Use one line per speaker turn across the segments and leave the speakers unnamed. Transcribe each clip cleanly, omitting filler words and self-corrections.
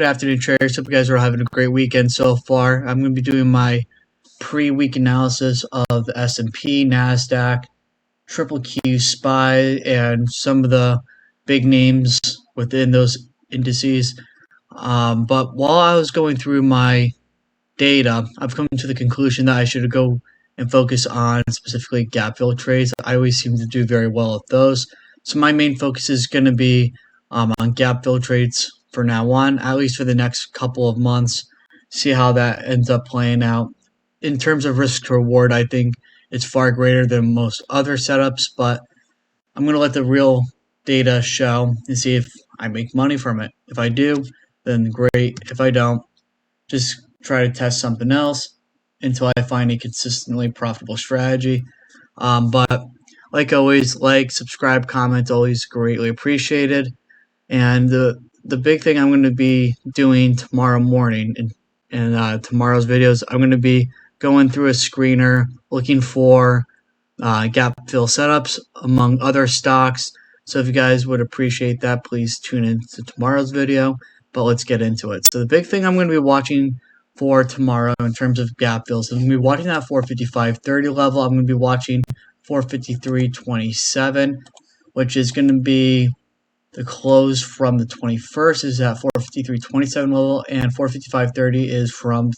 Good afternoon, traders. Hope you guys are having a great weekend so far. I'm going to be doing my pre-week analysis of the S&P, NASDAQ, Triple Q, SPY, and some of the big names within those indices. But while I was going through my data, I've come to the conclusion that I should go and focus on specifically gap fill trades. I always seem to do very well at those. So my main focus is going to be on gap fill trades for now on, at least for the next couple of months. See how that ends up playing out. In terms of risk to reward, I think it's far greater than most other setups, but I'm going to let the real data show and see if I make money from it. If I do, then great. If I don't, just try to test something else until I find a consistently profitable strategy. But like always, like, subscribe, comment, always greatly appreciated. And the big thing I'm going to be doing tomorrow morning in tomorrow's videos, I'm going to be going through a screener looking for gap fill setups among other stocks. So if you guys would appreciate that, please tune in to tomorrow's video. But let's get into it. So the big thing I'm going to be watching for tomorrow in terms of gap fills, I'm going to be watching that 455.30 level. I'm going to be watching 453.27, which is going to be the close from the 21st is at 453.27 level, and 455.30 is from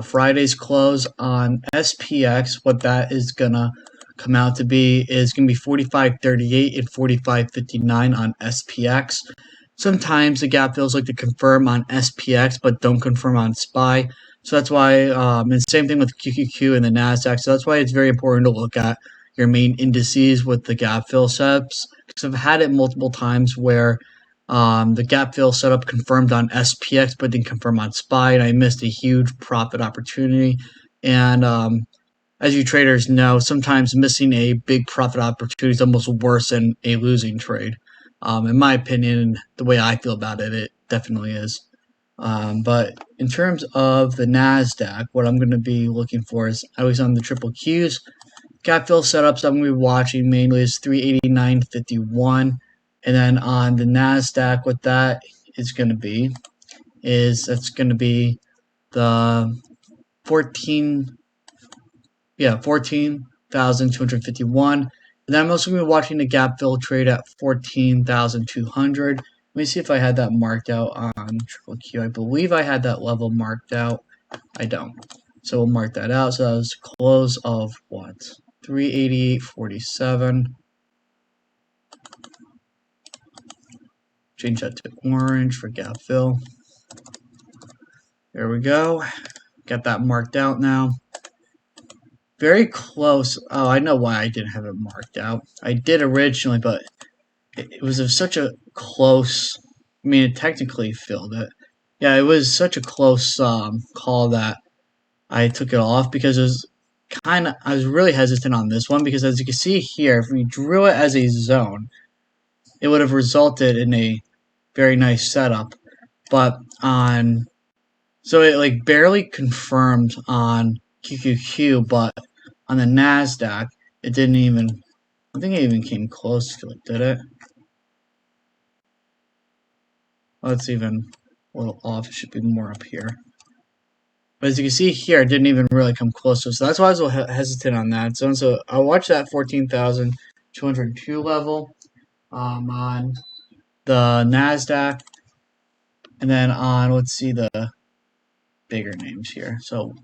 Friday's close on SPX. What that is going to come out to be is going to be 45.38 and 45.59 on SPX. Sometimes the gap fills like to confirm on SPX, but don't confirm on SPY. So that's why, and same thing with QQQ and the NASDAQ. So that's why it's very important to look at your main indices with the gap fill setups. Because I've had it multiple times where the gap fill setup confirmed on SPX, but didn't confirm on SPY, and I missed a huge profit opportunity. And as you traders know, sometimes missing a big profit opportunity is almost worse than a losing trade. In my opinion, the way I feel about it, it definitely is. But in terms of the NASDAQ, what I'm going to be looking for is, at least on the triple Qs, gap fill setups I'm going to be watching mainly is 389.51. And then on the NASDAQ, what that is going to be is that's going to be the 14,251. And then I'm also going to be watching the gap fill trade at 14,200. Let me see if I had that marked out on Triple Q. I believe I had that level marked out. I don't. So we'll mark that out. So that was close of what? 388.47. Change that to orange for gap fill. There we go. Got that marked out now. Very close. Oh, I know why I didn't have it marked out. I did originally, but it was such a close. I mean, it technically filled it. Yeah, it was such a close call that I took it off because it was I was really hesitant on this one because, as you can see here, if we drew it as a zone, it would have resulted in a very nice setup. But so it like barely confirmed on QQQ, but on the NASDAQ, it didn't even, I think it even came close to it, did it? Oh, it's even a little off. It should be more up here. But as you can see here, it didn't even really come close to it. So that's why I was a little hesitant on that. So I'll watch that 14,202 level on the NASDAQ. And then on, let's see the bigger names here. So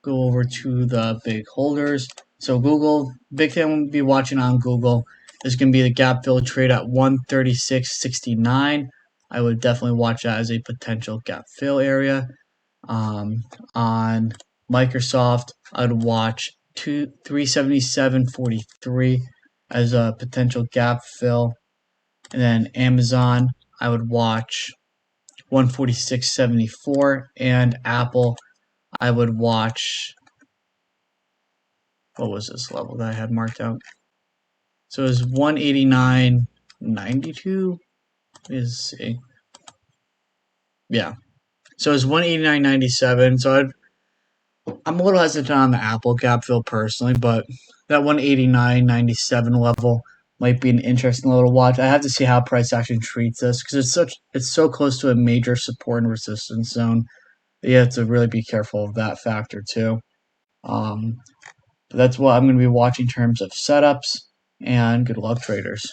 go over to the big holders. So Google, big thing I'm going to be watching on Google is going to be the gap fill trade at 136.69. I would definitely watch that as a potential gap fill area. On Microsoft, I'd watch 377.43 as a potential gap fill. And then Amazon, I would watch 146.74, and Apple, I would watch, what was this level that I had marked out? So it was 189.92. Let's see. Yeah. So it's 189.97. So I'm a little hesitant on the Apple gap fill personally, but that 189.97 level might be an interesting little watch. I have to see how price action treats this because it's so close to a major support and resistance zone. You have to really be careful of that factor too. But that's what I'm going to be watching in terms of setups, and good luck, traders.